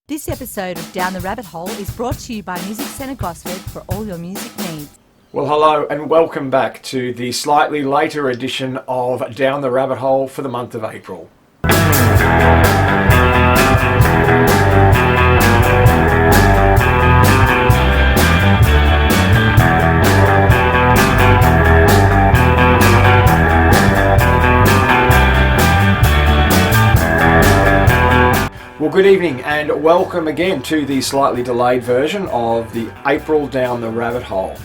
This episode of Down the Rabbit Hole is brought to you by Music Centre Gosford for all your music needs. Well, hello and welcome back to the slightly later edition of Down the Rabbit Hole for the month of April. Well, good evening and welcome again to the slightly delayed version of the April Down the Rabbit Hole.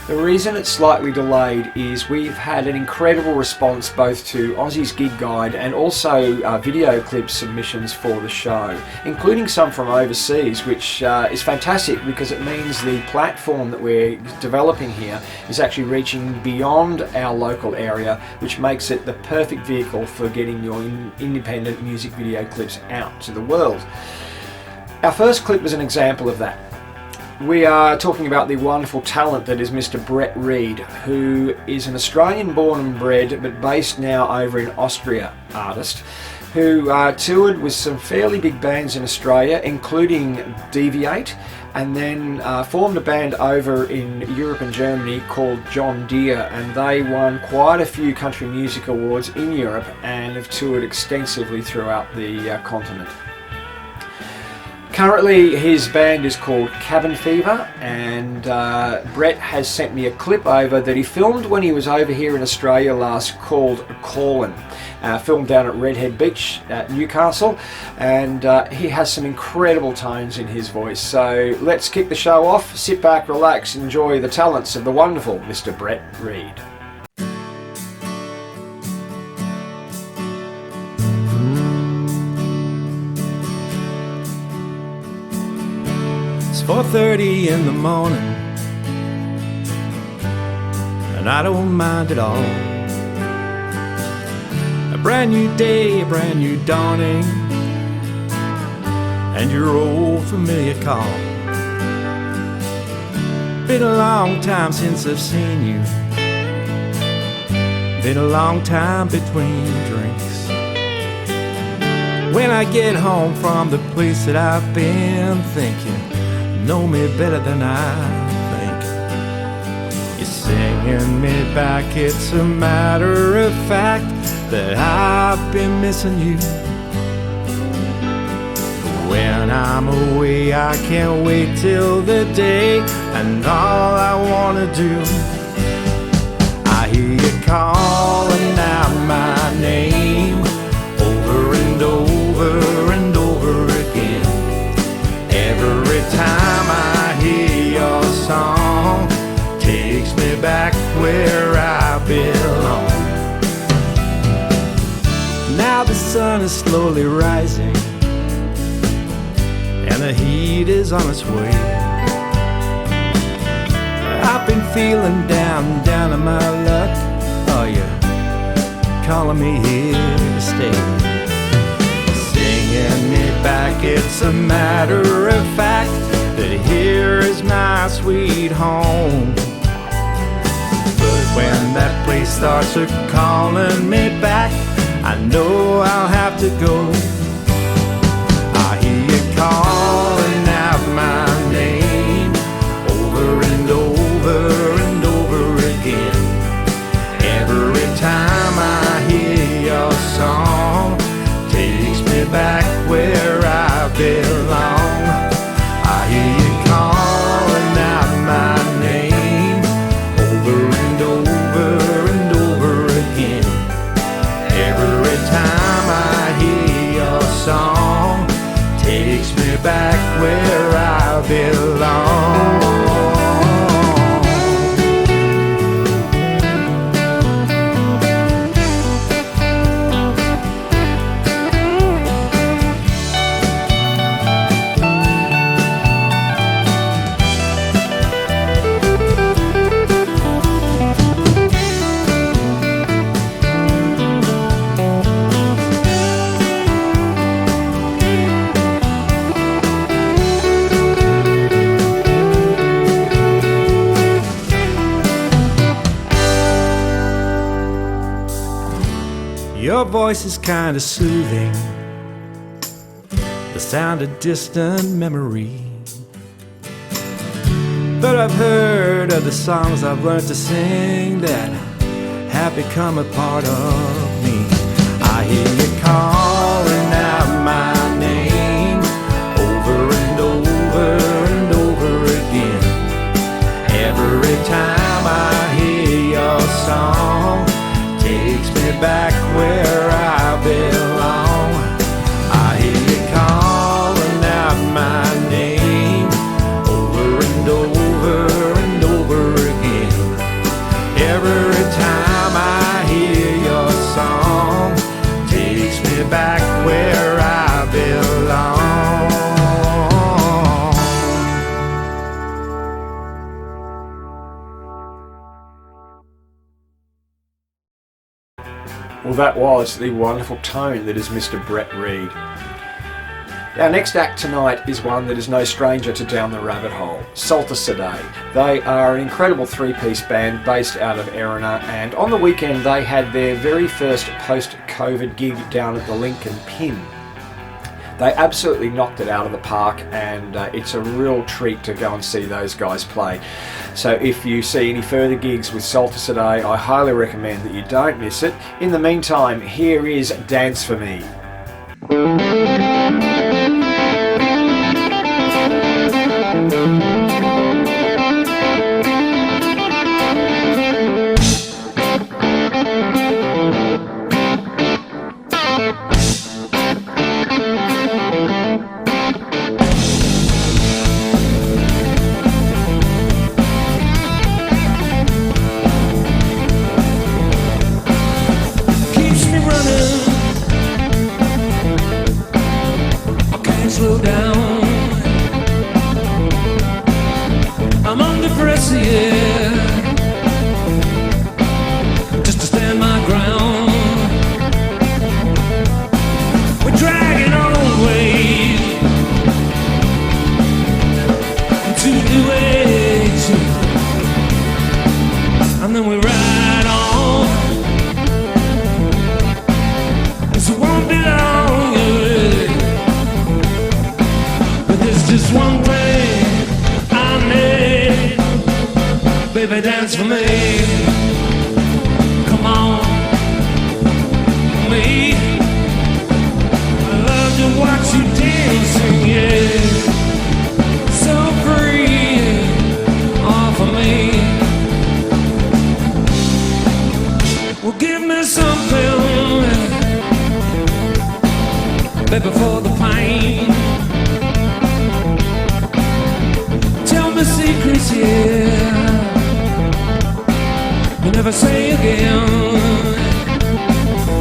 The reason it's slightly delayed is we've had an incredible response both to Aussie's Gig Guide and also video clip submissions for the show, including some from overseas, which is fantastic because it means the platform that we're developing here is actually reaching beyond our local area, which makes it the perfect vehicle for getting your independent music video clips out to the world. Our first clip was an example of that. We are talking about the wonderful talent that is Mr. Brett Reid, who is an Australian born and bred but based now over in Austria artist who toured with some fairly big bands in Australia, including Deviate, and then formed a band over in Europe and Germany called John Deere, and they won quite a few country music awards in Europe and have toured extensively throughout the continent. Currently his band is called Cabin Fever, and Brett has sent me a clip over that he filmed when he was over here in Australia last called Callin', filmed down at Redhead Beach at Newcastle, and he has some incredible tones in his voice. So let's kick the show off, sit back, relax, enjoy the talents of the wonderful Mr. Brett Reid. It's 4:30 in the morning, and I don't mind at all. A brand new day, a brand new dawning, and your old familiar call. Been a long time since I've seen you, been a long time between drinks. When I get home from the place that I've been thinking, know me better than I think. You're singing me back, it's a matter of fact that I've been missing you. When I'm away, I can't wait till the day, and all I wanna do, I hear you calling out my name over and over and over again. Every time I hear your song, takes me back where I belong. Now the sun is slowly rising, and the heat is on its way. I've been feeling down on my luck. Oh, you're calling me here to stay. Singing me back, it's a matter of fact that here is my sweet home. But when that place starts calling me back, I know I'll have to go. I hear you calling out my name over and over and over again. Every time I hear your song, takes me back where I belong. I hear you calling out my name over and over and over again. Every time I hear your song, takes me back where I belong. Your voice is kinda soothing, the sound of distant memory. But I've heard of the songs I've learned to sing that have become a part of me. I hear you calling out my name over and over and over again. Every time I hear your song, takes me back where I belong. I hear you calling out my name over and over again. Every time I hear your song, takes me back where I belong. Well, that was the wonderful tone that is Mr. Brett Reid. Our next act tonight is one that is no stranger to Down the Rabbit Hole, Salticidae. They are an incredible three-piece band based out of Erina, and on the weekend they had their very first post-COVID gig down at the Lincoln Pin. They absolutely knocked it out of the park, and it's a real treat to go and see those guys play. So if you see any further gigs with Salticidae, I highly recommend that you don't miss it. In the meantime, here is Dance For Me. Slow down. I'm under pressure, yeah, just to stand my ground. We're dragging our own way into new age, and then we ride on. This won't be long, yeah. Just one thing I need, baby, dance for me. Come on, me. I love to watch you dancing, yeah. So free, all for me. Well, give me something, baby, for the pain. The secrets, yeah, you never say again.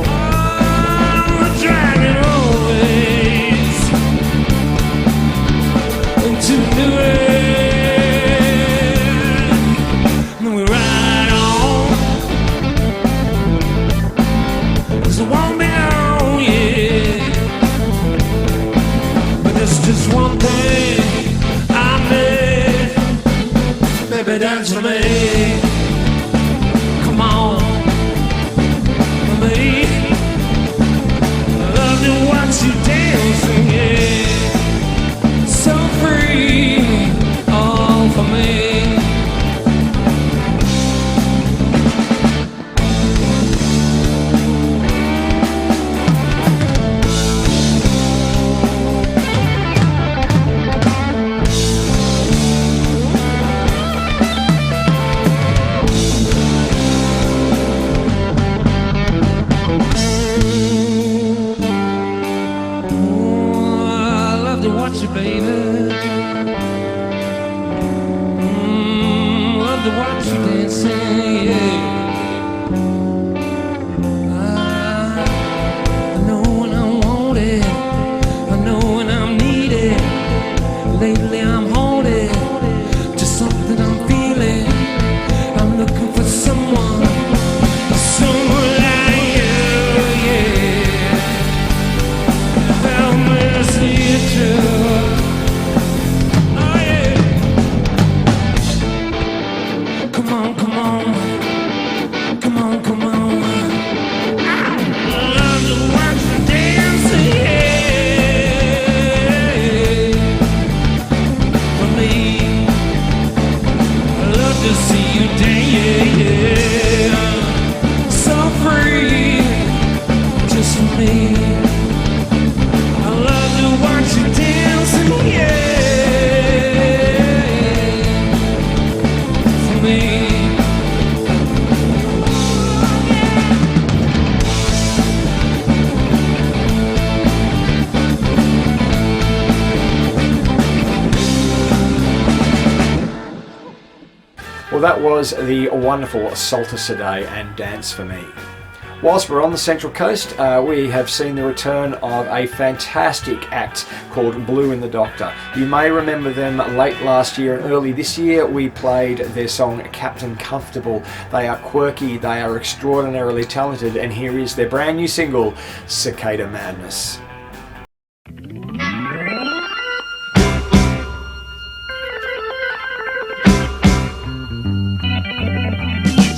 Oh, dragging always into new age, and then we ride on, 'cause it won't be long, yeah. But there's just one thing I need, baby, dance for me. Come on, for me. I love to watch you dancing, yeah. So free, all for me. Baby, love to watch you dancing, yeah. I know when I want it, I know when I'm needed. Lately I'm haunted, just something I'm feeling. I'm looking for someone like you, yeah. Help me see it through. I love to watch you dancing, yeah. Well, that was the wonderful Salticidae and Dance for Me. Whilst we're on the Central Coast, we have seen the return of a fantastic act called Blue and the Doctor. You may remember them late last year and early this year. We played their song Captain Comfortable. They are quirky, they are extraordinarily talented, and here is their brand new single, Cicada Madness.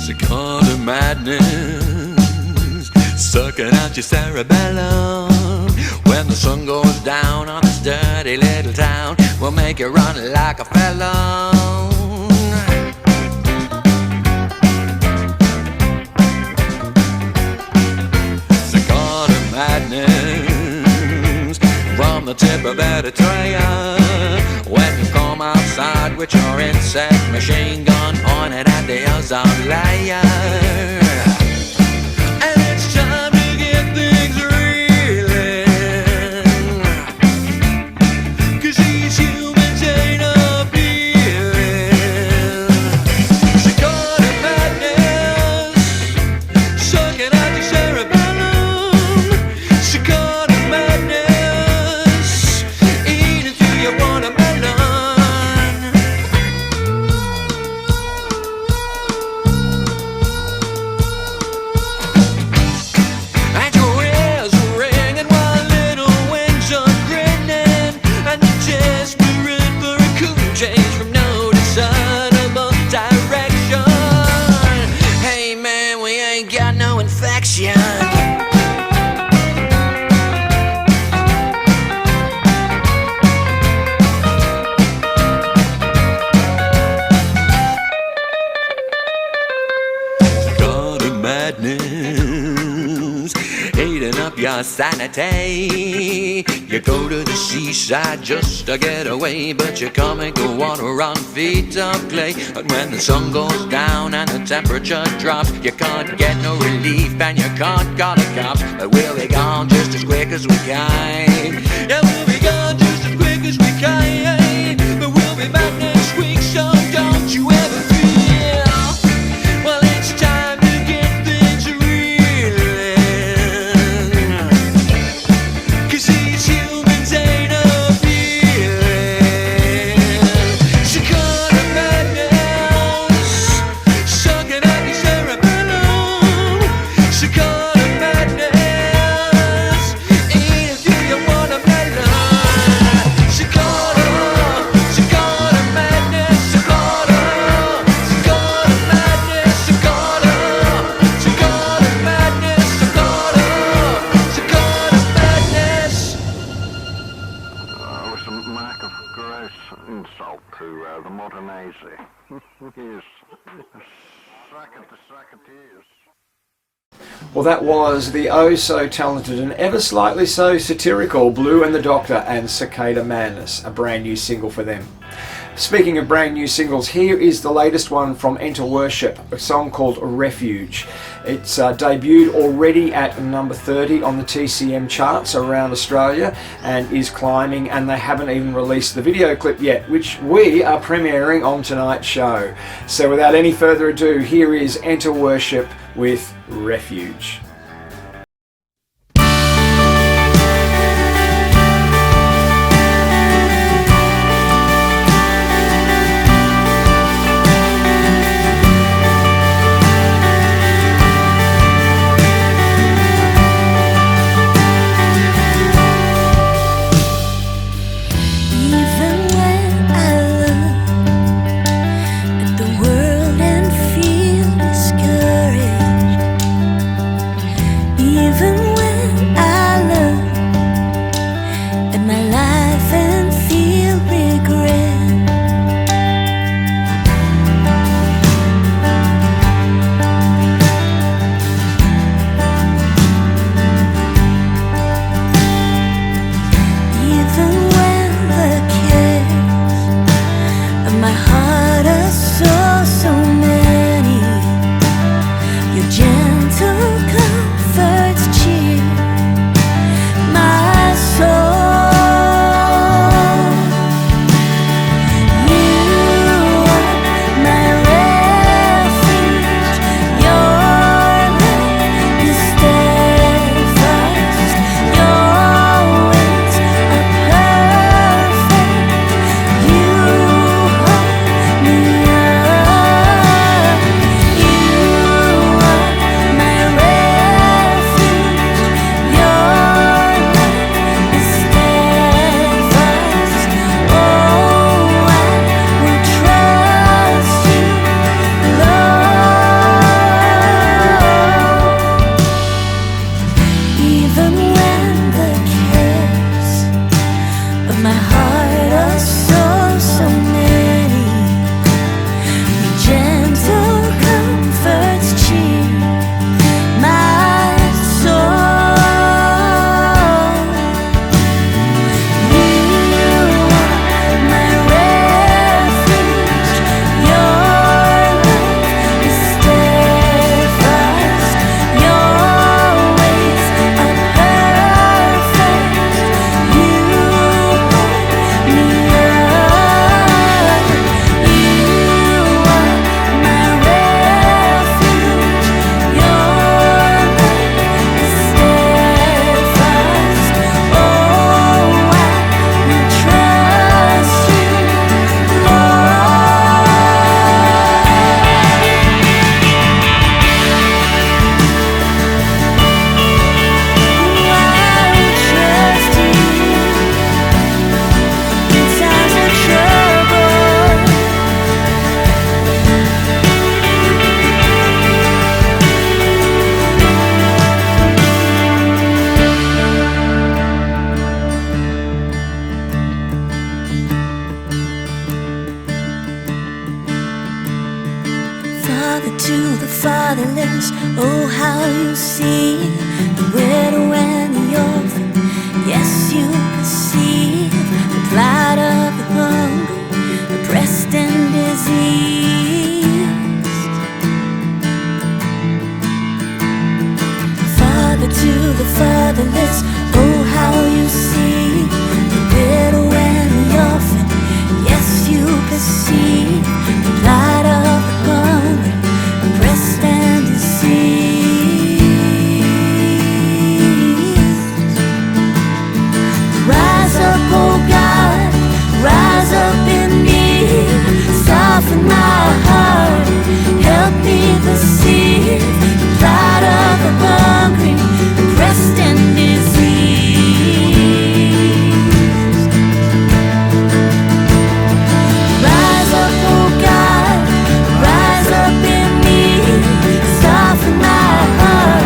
Cicada madness, sucking out your cerebellum. When the sun goes down on this dirty little town, we'll make you run like a felon. Cicada madness, from the tip of Eritrea. When you come outside with your insect machine gun pointed at the ozone layer. And it's time to get things reeling, 'cause these humans ain't appealing. Cicada madness, sucking at your cerebellum. Cicada madness, eating through your watermelon. And your ears are ringing while little wings are grinning, and you're desperate for a cool change from no discernible direction. Hey man, we ain't got no infection. Cicada madness, eating up your sanity. You go to the seaside just to get away, but you come and go water on feet of clay. And when the sun goes down and the temperature drops, you can't get no relief and you can't call the cops. But we'll be gone just as quick as we can. Yeah, we'll be gone just as quick as we can. But we'll be back next week, so don't you ever feel. Well, it's time to get things reeling, 'cause these humans ain't appealing. Cicada madness, sucking at your cerebellum. Cicada madness, eating through your watermelon. Cicada, cicada madness, cicada, cicada madness, cicada, cicada madness, cicada, cicada madness. With some mark of gross insult to the modern age there. Yes. Sacketeers. Well, that was the oh so talented and ever slightly so satirical Blue and the Doctor and Cicada Madness, a brand new single for them. Speaking of brand new singles, here is the latest one from Enter Worship, a song called Refuge. It's debuted already at number 30 on the TCM charts around Australia and is climbing, and they haven't even released the video clip yet, which we are premiering on tonight's show. So without any further ado, here is Enter Worship with Refuge. Even when I look at the world and feel discouraged, so many. Gentle comforts cheer my soul. You are my refuge. Your love is steadfast. Your ways are perfect. You hold me up. You are my refuge. Your love is steadfast. Oh, I will trust you, Lord. Father to the fatherless, oh how you see the widow and the orphan. Yes, you perceive the plight of the hungry, oppressed and diseased. Father to the fatherless, oh how you see the widow and the orphan. Yes, you perceive the plight of the hungry, oppressed and diseased. Rise up, oh God, rise up in me, soften my heart, help me perceive the plight of the hungry, oppressed and diseased. Rise up, oh God, rise up in me, soften my heart,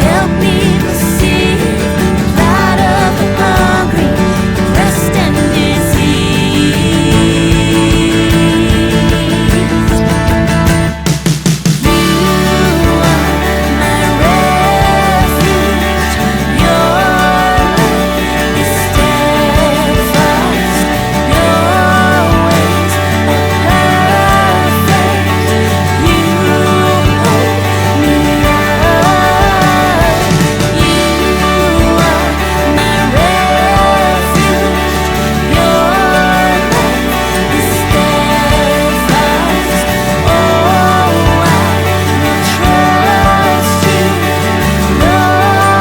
help me perceive the plight of the hungry, oppressed and diseased. You are my refuge, your love is steadfast, your ways are perfect. You hold me up. You are my refuge, your love is steadfast. Oh, I will trust you, Lord.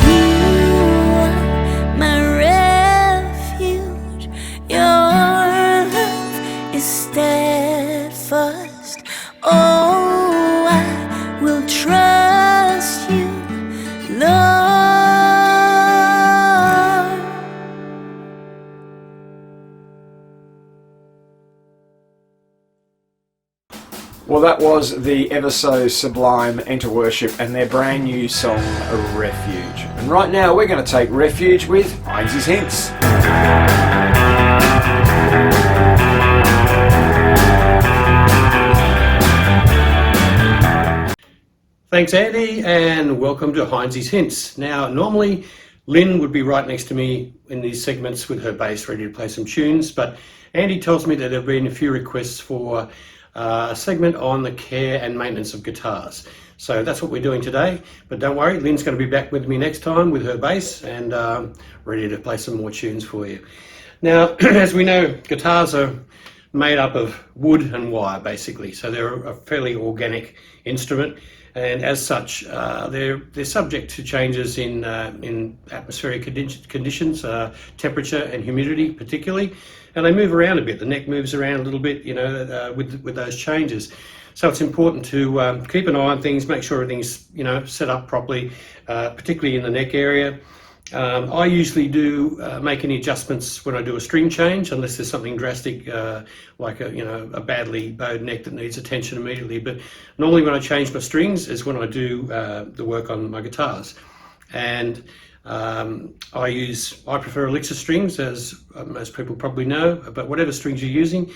You are my refuge, your love is steadfast. Oh, I will trust you, Lord. Well, that was the ever so sublime Enter Worship and their brand new song Refuge. And right now we're going to take refuge with Heinz's Hints. Thanks, Andy, and welcome to Heinz's Hints. Now, normally Lynn would be right next to me in these segments with her bass ready to play some tunes, but Andy tells me that there have been a few requests for a segment on the care and maintenance of guitars. So that's what we're doing today, but don't worry, Lynn's going to be back with me next time with her bass and ready to play some more tunes for you. Now, as we know, guitars are made up of wood and wire, basically, so they're a fairly organic instrument. And as such, they're subject to changes in atmospheric conditions, temperature and humidity particularly, and they move around a bit. The neck moves around a little bit, you know, with those changes. So it's important to keep an eye on things, make sure everything's, you know, set up properly, particularly in the neck area. I usually do make any adjustments when I do a string change, unless there's something drastic like a badly bowed neck that needs attention immediately. But normally when I change my strings is when I do the work on my guitars. And I prefer Elixir strings, as most people probably know, but whatever strings you're using.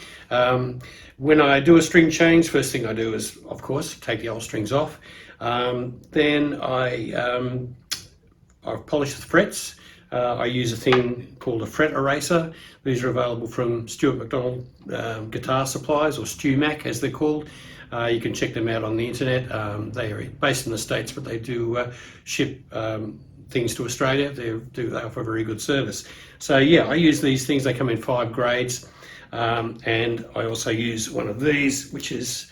When I do a string change, first thing I do is, of course, take the old strings off. Then I polish the frets. I use a thing called a fret eraser. These are available from Stuart McDonald Guitar Supplies, or StuMac as they're called. You can check them out on the internet. They are based in the States, but they do ship things to Australia. They offer very good service. So yeah, I use these things. They come in 5 grades. And I also use one of these, which is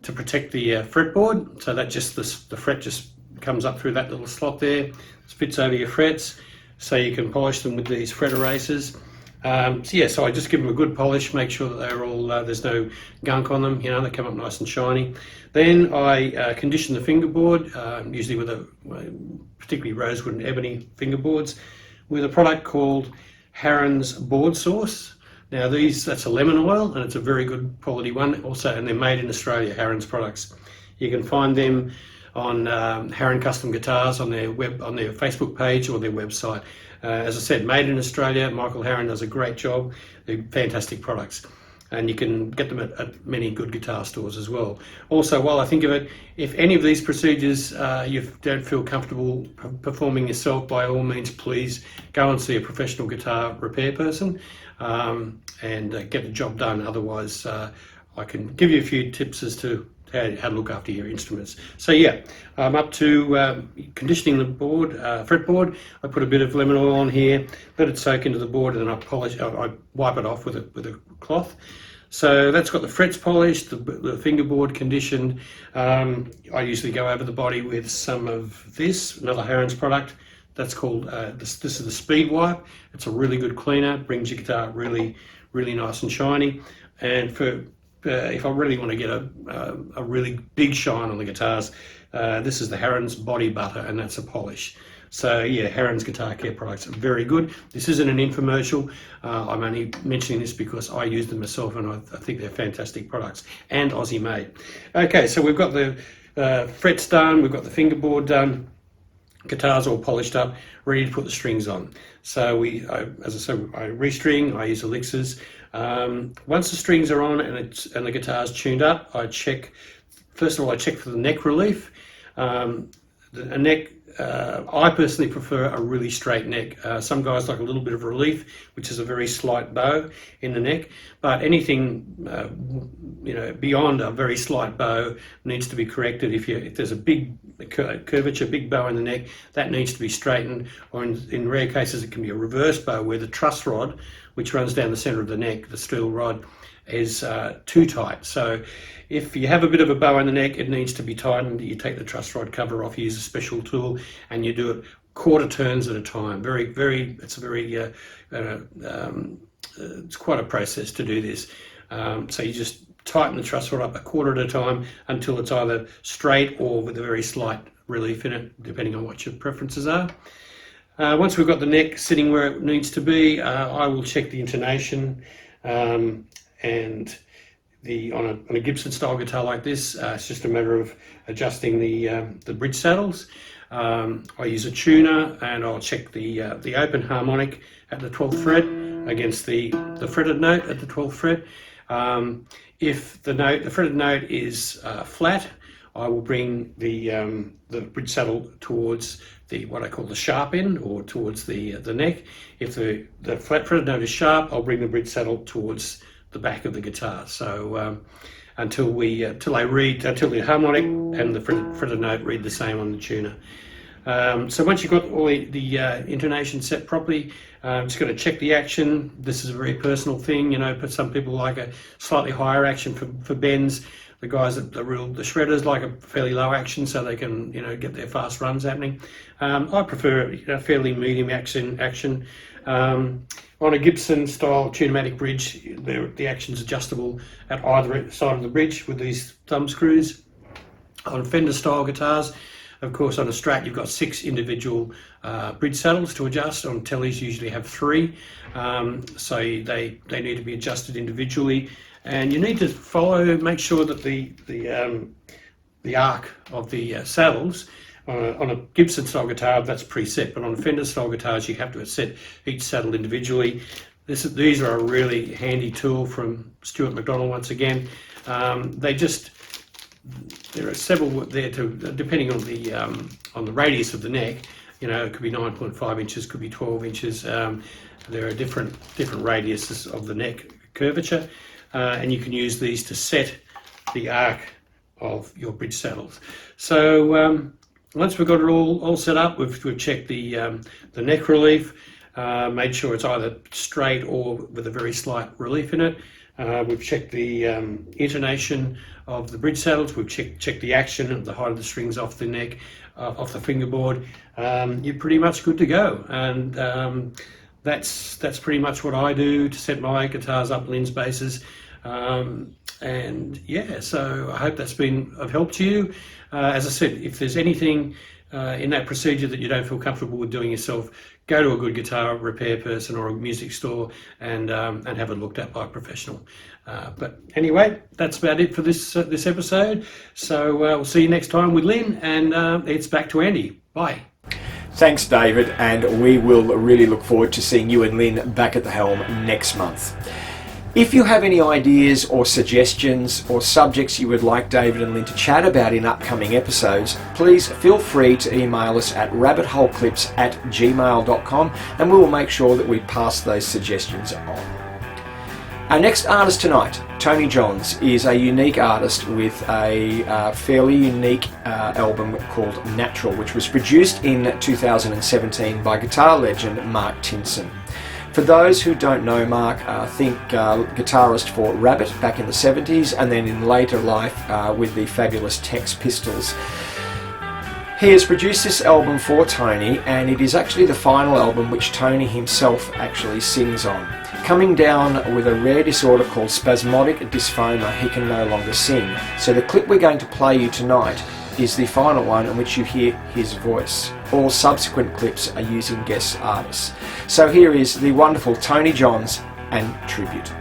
to protect the fretboard. So that just the fret just comes up through that little slot there, spits over your frets, so you can polish them with these fret erasers. So I just give them a good polish, make sure that they're all there's no gunk on them. They come up nice and shiny. Then I condition the fingerboard, usually with particularly rosewood and ebony fingerboards, with a product called Harron's Board Sauce. Now that's a lemon oil, and it's a very good quality one also, and they're made in Australia, Harron's products. You can find them on Harron Custom Guitars on their Facebook page or their website. As I said, made in Australia. Michael Harron does a great job. They're fantastic products, and you can get them at many good guitar stores as well. Also, while I think of it, if any of these procedures you don't feel comfortable performing yourself, by all means, please go and see a professional guitar repair person and get the job done. Otherwise, I can give you a few tips as to how to look after your instruments. So yeah, I'm up to conditioning the board, fretboard. I put a bit of lemon oil on here, let it soak into the board, and then I wipe it off with a cloth. So that's got the frets polished, the fingerboard conditioned. I usually go over the body with some of this, another Harron's product. That's called, this is the Speed Wipe. It's a really good cleaner, brings your guitar really, really nice and shiny. And if I really want to get a really big shine on the guitars, this is the Harron's Body Butter, and that's a polish. So yeah, Harron's Guitar Care products are very good. This isn't an infomercial. I'm only mentioning this because I use them myself, and I think they're fantastic products, and Aussie made. Okay, so we've got the frets done, we've got the fingerboard done, guitars all polished up, ready to put the strings on. So as I said, I restring, I use elixirs. Once the strings are on and the guitar's tuned up, I check for the neck relief. I personally prefer a really straight neck. Some guys like a little bit of relief, which is a very slight bow in the neck, but anything beyond a very slight bow needs to be corrected. If there's a big curvature, big bow in the neck, that needs to be straightened, or in rare cases it can be a reverse bow where the truss rod, which runs down the center of the neck, the steel rod, is too tight. So if you have a bit of a bow in the neck, it needs to be tightened. You take the truss rod cover off, you use a special tool, and you do it quarter turns at a time. It's quite a process to do this. So you just tighten the truss rod up a quarter at a time until it's either straight or with a very slight relief in it, depending on what your preferences are. Once we've got the neck sitting where it needs to be, I will check the intonation, and on a Gibson style guitar like this, it's just a matter of adjusting the bridge saddles. I use a tuner, and I'll check the open harmonic at the 12th fret against the fretted note at the 12th fret. If the fretted note is flat, I will bring the bridge saddle towards what I call the sharp end, or towards the neck. If the fretted note is sharp, I'll bring the bridge saddle towards the back of the guitar. So until the harmonic and the fretted note read the same on the tuner. So once you've got all the intonation set properly, just got to check the action. This is a very personal thing, but some people like a slightly higher action for bends. The guys the shredders like a fairly low action, so they can get their fast runs happening. I prefer a fairly medium action. On a Gibson style tunematic bridge, the action's adjustable at either side of the bridge with these thumb screws. On Fender style guitars, of course, on a Strat you've got 6 individual bridge saddles to adjust. On Tellys usually have 3, so they need to be adjusted individually. And you need to make sure that the arc of the saddles On a Gibson style guitar, that's preset, but on Fender style guitars, you have to set each saddle individually. These are a really handy tool from Stuart McDonald once again. There are several there depending on the radius of the neck. You know, it could be 9.5 inches, could be 12 inches. There are different radiuses of the neck curvature, and you can use these to set the arc of your bridge saddles. So once we've got it all set up, we've checked the neck relief, made sure it's either straight or with a very slight relief in it. We've checked the intonation of the bridge saddles. We've checked the action of the height of the strings off the neck, off the fingerboard. You're pretty much good to go. And that's pretty much what I do to set my guitars up, Lynn's basses. And yeah, so I hope that's been of help to you. As I said, if there's anything in that procedure that you don't feel comfortable with doing yourself, go to a good guitar repair person or a music store and have it looked at by a professional. But anyway, that's about it for this episode. So we'll see you next time with Lynn, and it's back to Andy. Bye. Thanks, David, and we will really look forward to seeing you and Lynn back at the helm next month. If you have any ideas or suggestions or subjects you would like David and Lynn to chat about in upcoming episodes, please feel free to email us at rabbitholeclips@gmail.com, and we will make sure that we pass those suggestions on. Our next artist tonight, Tony Johns, is a unique artist with a fairly unique album called Natural, which was produced in 2017 by guitar legend Mark Tinson. For those who don't know Mark, think guitarist for Rabbit back in the 70s, and then in later life with the fabulous Tex Pistols. He has produced this album for Tony, and it is actually the final album which Tony himself actually sings on. Coming down with a rare disorder called spasmodic dysphonia, he can no longer sing. So the clip we're going to play you tonight is the final one in which you hear his voice. All subsequent clips are using guest artists. So here is the wonderful Tony Johns and Tribute.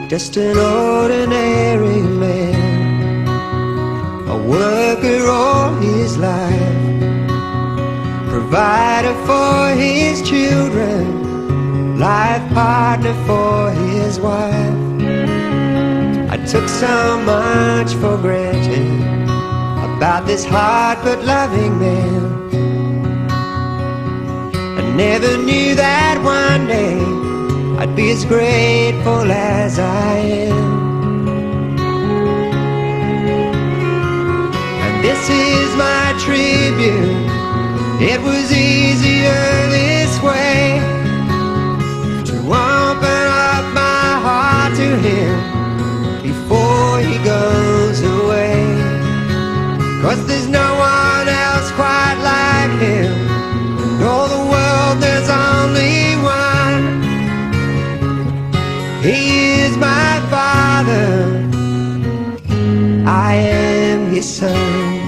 Just an ordinary man, a worker all his life, provider for his children, life partner for his wife. I took so much for granted about this hard but loving man. I never knew that one day I'd be as grateful as I am. And this is my tribute. It was easier this way, to open up my heart to him before he goes away. 'Cause there's no one else quite like him. In all the world there's only one. He is my father, I am his son.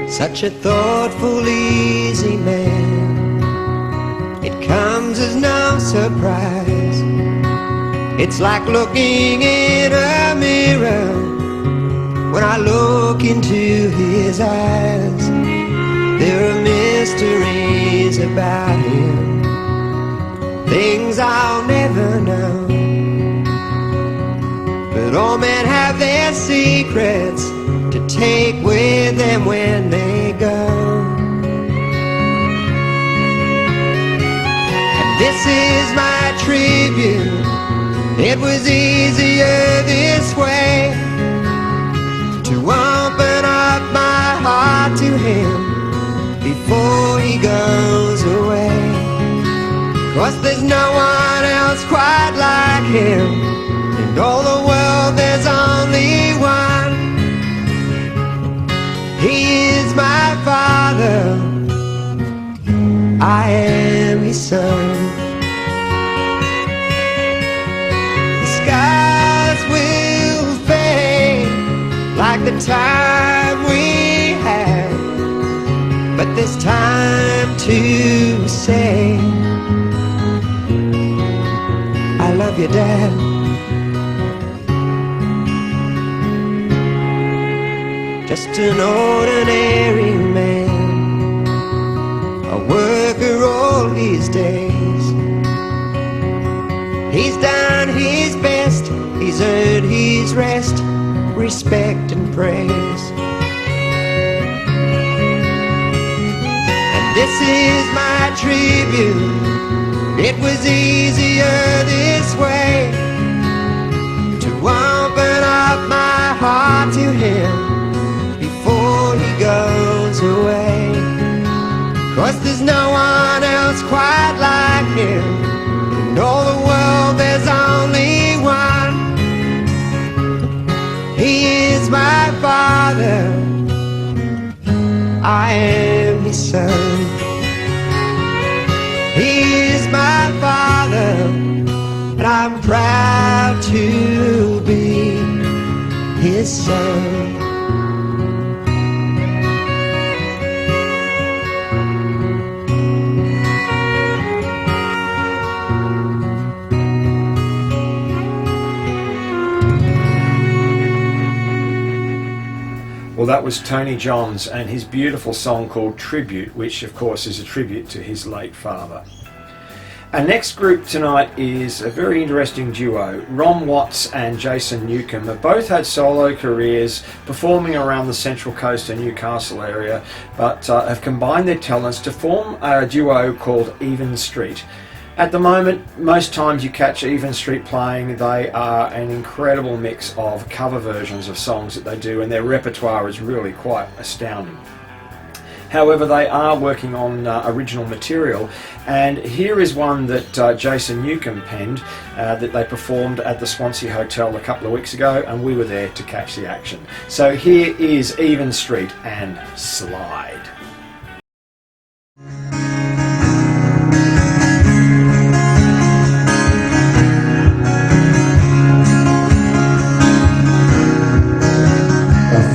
Such a thoughtful, easy man, it comes as no surprise. It's like looking in a mirror when I look into his eyes. There are mysteries about him, things I'll never know. But all men have their secrets to take with them when they go. And this is my tribute. It was easier this way, to open up my heart to him before he goes away. 'Cause there's no one else quite like him. In all the world there's only one. He is my father, I am his son. it's time to say I love you, Dad. Just an ordinary man, a worker all his days. He's done his best, he's earned his rest, respect and praise. And this is my tribute. It was easier this way, to open up my heart to him before he goes away. 'Cause there's no one else quite like him. In all the world there's only one. He is my father, I am his son. He is my father, and I'm proud to be his son. Well, that was Tony Johns and his beautiful song called Tribute, which of course is a tribute to his late father. Our next group tonight is a very interesting duo. Ron Watts and Jason Newcomb have both had solo careers performing around the Central Coast and Newcastle area, but have combined their talents to form a duo called Even Street. At the moment, most times you catch Even Street playing, they are an incredible mix of cover versions of songs that they do, and their repertoire is really quite astounding. However, they are working on original material, and here is one that Jason Newcomb penned that they performed at the Swansea Hotel a couple of weeks ago, and we were there to catch the action. So here is Even Street and Slide.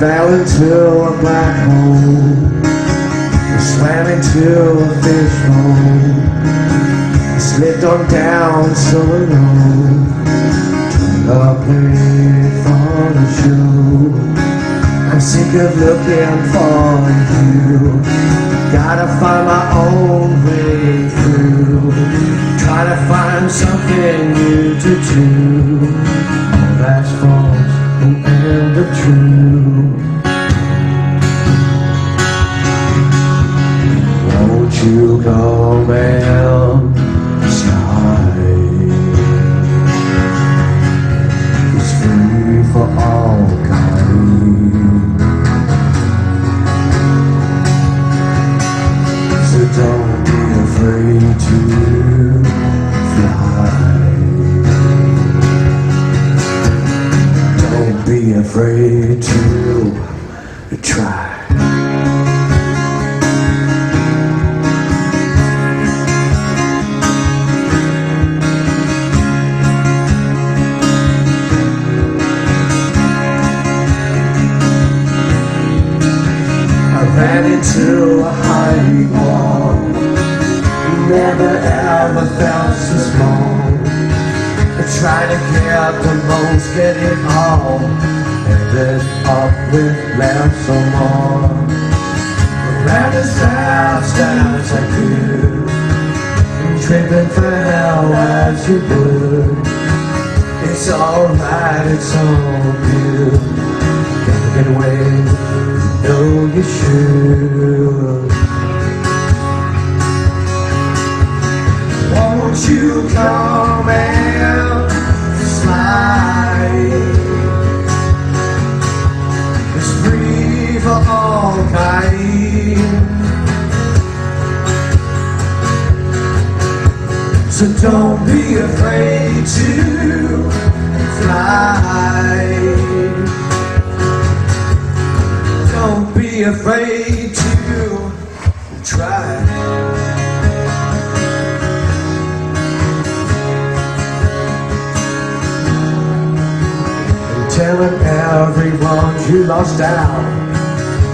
Fell into a black hole, swam into a fish bowl, slipped on down so alone, up late for the show. I'm sick of looking for you, gotta find my own way through, try to find something new to do. All that's false and the true. Won't you come and slide? It's free for all kind, so don't be afraid to fly. Don't be afraid to try. Ran into a high wall, never ever felt so small. I tried to get the most, get it all, ended up with less or more. Ran as fast as I could, tripping for hell as you would. It's alright, it's all good, gotta get away. Know you should. Won't you come and slide? It's free for all kind, so don't be afraid to fly. Don't be afraid to try. And telling everyone you lost out,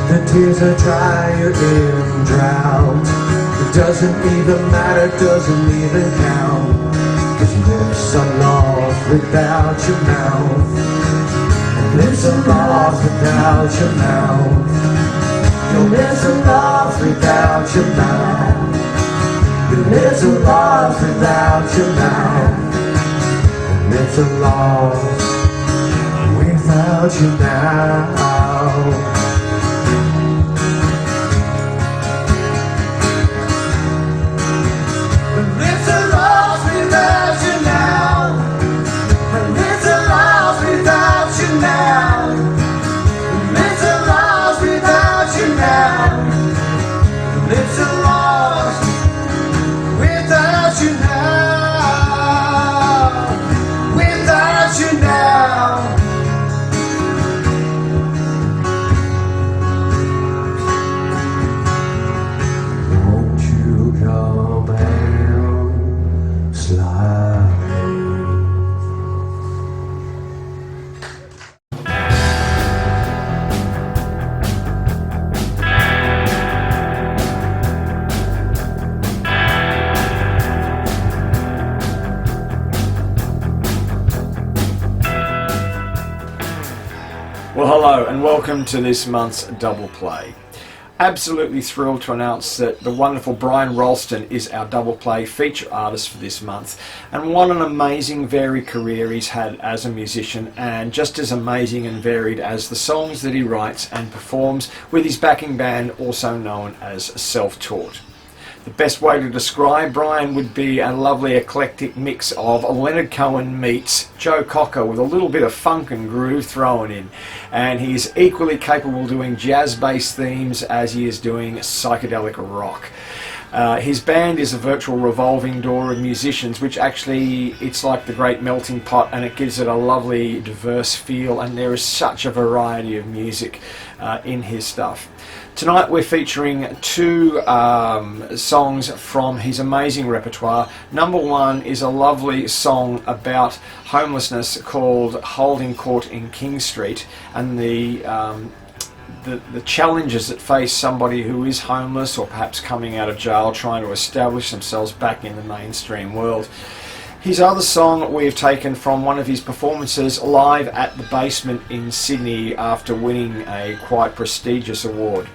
The tears are drier in drought. It doesn't even matter, doesn't even count. 'Cause lips are lost without your mouth. Lips are lost without your mouth. Your lips are lost without your mouth. Your lips are lost without your mouth. Your lips are lost without you now. Well, hello and welcome to this month's Double Play. Absolutely thrilled to announce that the wonderful Brian Ralston is our Double Play feature artist for this month. And what an amazing varied career he's had as a musician, and just as amazing and varied as the songs that he writes and performs with his backing band, also known as Self-Taught. The best way to describe Brian would be a lovely eclectic mix of Leonard Cohen meets Joe Cocker with a little bit of funk and groove thrown in. And he's equally capable doing jazz-based themes as he is doing psychedelic rock. His band is a virtual revolving door of musicians, which actually, it's like the great melting pot, and it gives it a lovely diverse feel, and there is such a variety of music in his stuff. Tonight we're featuring two songs from his amazing repertoire. Number one is a lovely song about homelessness called Holding Court in King Street, and the challenges that face somebody who is homeless or perhaps coming out of jail trying to establish themselves back in the mainstream world. His other song we have taken from one of his performances live at the Basement in Sydney after winning a quite prestigious award.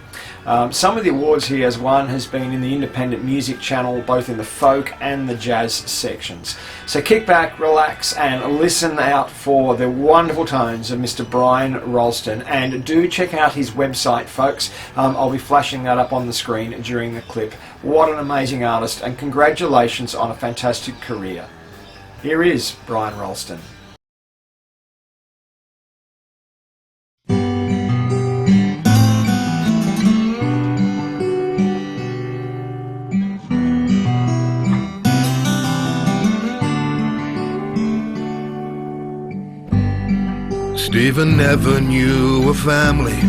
Some of the awards he has won has been in the independent music channel, both in the folk and the jazz sections. So kick back, relax and listen out for the wonderful tones of Mr. Brian Ralston, and do check out his website, folks. I'll be flashing that up on the screen during the clip. What an amazing artist, and congratulations on a fantastic career. Here is Brian Ralston. Stephen never knew a family.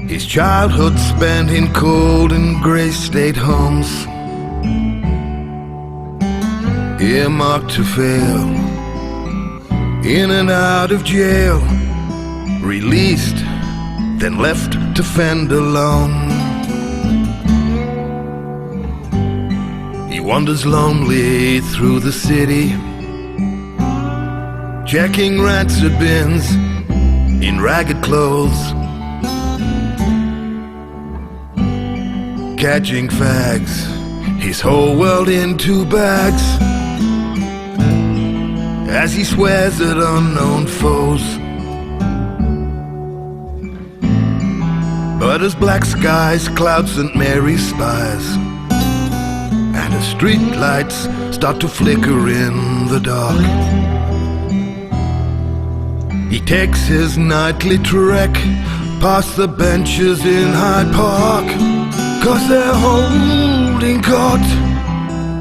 His childhood spent in cold and grey state homes, earmarked to fail, in and out of jail, released, then left to fend alone. He wanders lonely through the city, checking rancid bins in ragged clothes, catching fags, his whole world in 2 bags, as he swears at unknown foes. But as black skies cloud St. Mary's spires, and as street lights start to flicker in the dark, he takes his nightly trek past the benches in Hyde Park, 'cause they're holding court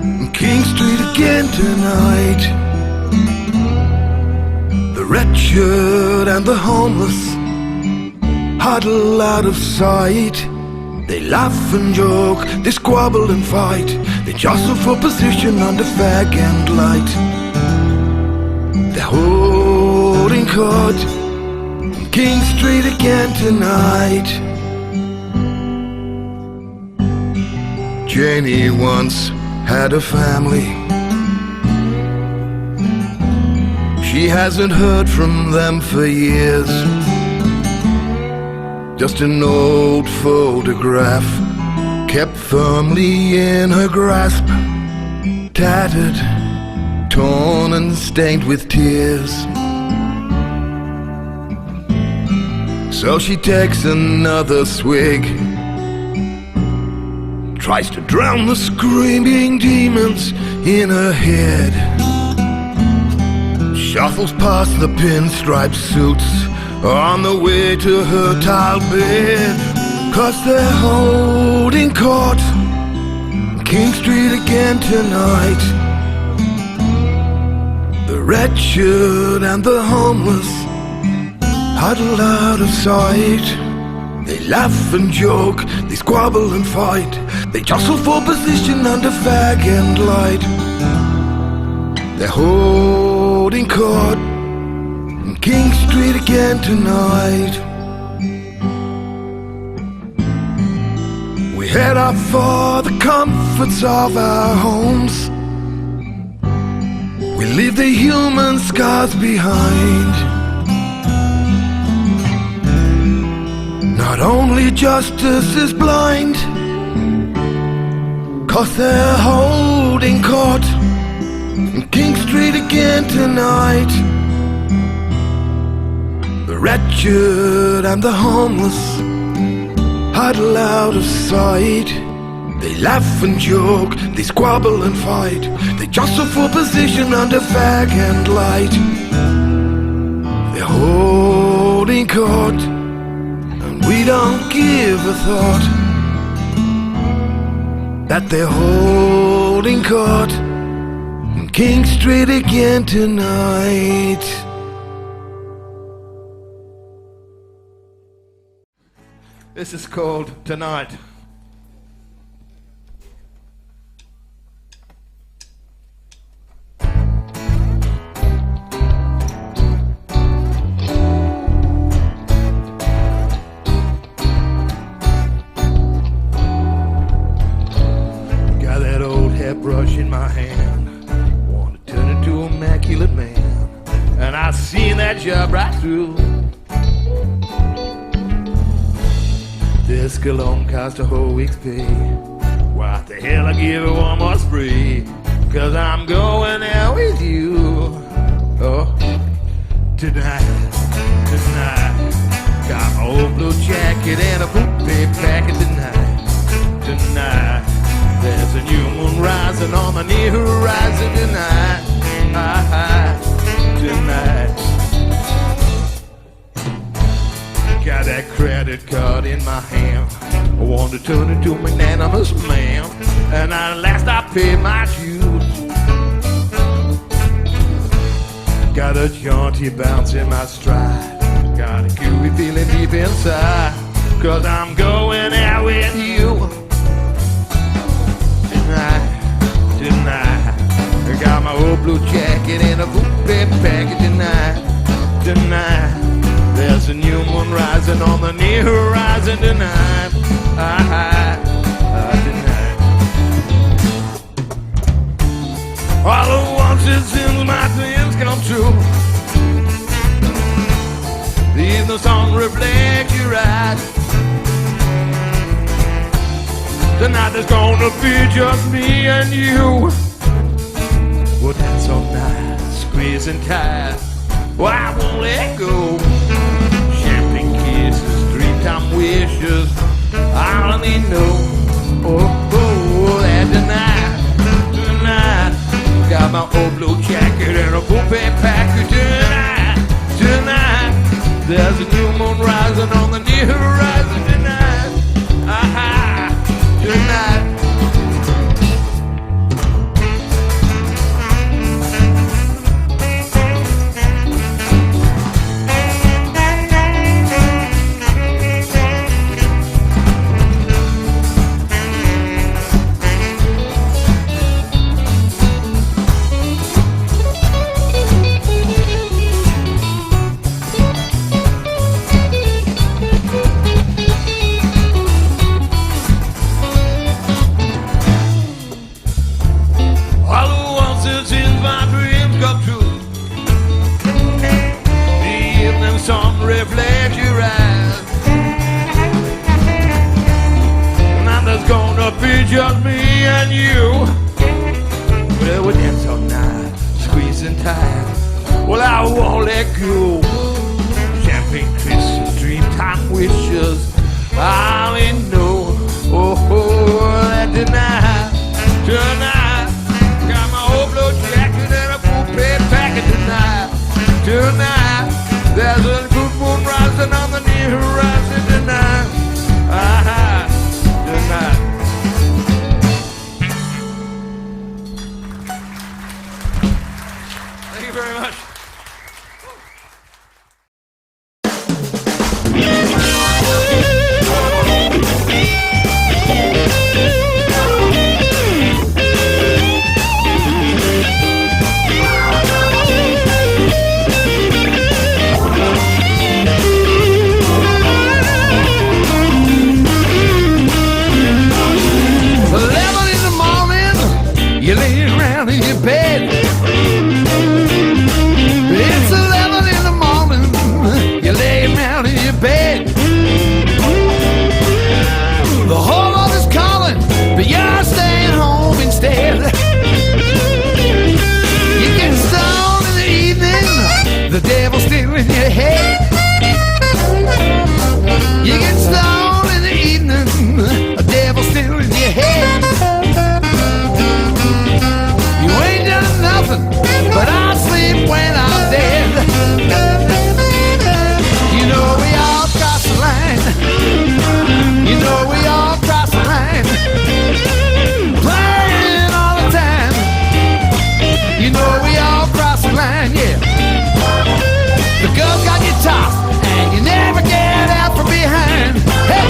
in King Street again tonight. The wretched and the homeless huddle out of sight. They laugh and joke, they squabble and fight, they jostle for position under fag and light. They're holding court in King Street again tonight. Janie once had a family. She hasn't heard from them for years. Just an old photograph kept firmly in her grasp, tattered, torn and stained with tears. So she takes another swig, tries to drown the screaming demons in her head, shuffles past the pinstripe suits on the way to her tiled bed. 'Cause they're holding court King Street again tonight. The wretched and the homeless huddled out of sight. They laugh and joke, they squabble and fight. They jostle for position under fag and light. They're holding court in King Street again tonight. We head up for the comforts of our homes. We leave the human scars behind. Not only justice is blind, 'cause they're holding court in King Street again tonight. The wretched and the homeless huddle out of sight. They laugh and joke, they squabble and fight. They jostle for position under fag and light. They're holding court, and we don't give a thought that they're holding court in King Street again tonight. This is called Tonight. Got that old hairbrush in my hand, want to turn into an immaculate man, and I seen that job right through. This cologne cost a whole week's pay. What the hell, I give it one more spray, 'cause I'm going out with you. Oh, tonight, tonight. Got my old blue jacket and a poopy packet tonight, tonight. There's a new moon rising on the near horizon tonight, tonight. Got that credit card in my hand, I want to turn into a magnanimous man, and at last I pay my dues. Got a jaunty bounce in my stride, got a gooey feeling deep inside, 'cause I'm going out with you. Tonight, tonight. I got my old blue jacket and a poopy packet tonight, tonight. There's a new moon rising on the near horizon tonight, tonight. All at once it seems my dreams come true. The evening sun reflects your eyes. Tonight there's gonna be just me and you. Well, that's all night, squeezing tight. Well, I won't let go. Champagne kisses, dream-time wishes, I only know. Oh, that tonight, tonight. Got my old blue jacket and a poopy packet tonight, tonight. There's a new moon rising on the near horizon tonight, tonight. reflects your eyes. Now there's gonna be just me and you. Well, we dance all night, squeezing tight. Well, I won't let go. Champagne kisses, dreamtime wishes. I only know, that tonight, got my old blue jacket and a full plate packet tonight. Tonight, there's a good moon rising on the near horizon tonight. Tonight. Thank you very much. You lay around in your bed. It's 11 in the morning. You lay around in your bed. The whole world is calling, but you're staying home instead. You get stoned in the evening, the devil's still in your head. You get stoned in the evening, the devil's still in your head. You ain't done nothing, but I'll sleep when I'm dead. You know we all cross the line. You know we all cross the line. Playing all the time. You know we all cross the line, yeah. The girls got you tossed, and you never get out from behind. Hey!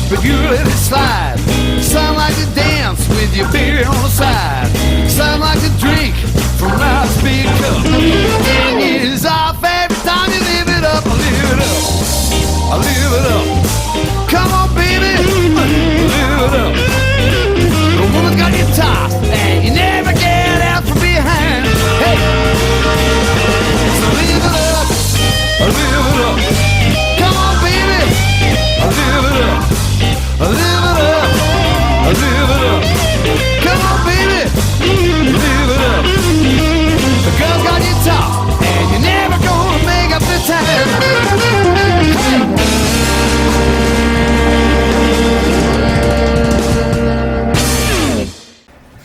But you let it slide. Some like to dance with your beer on the side. Some like to drink from a nice big cup. And it's our favorite time you live it up. Live it up. I live it up. Come on, baby. Live it up. The woman's got you tossed, and you never get out from behind. Hey. So live it up. Live it up. Come on, baby. Live it up. Live it up, live it up. Come on, baby, live it up. The girls got you tough, and you're never gonna make up the time.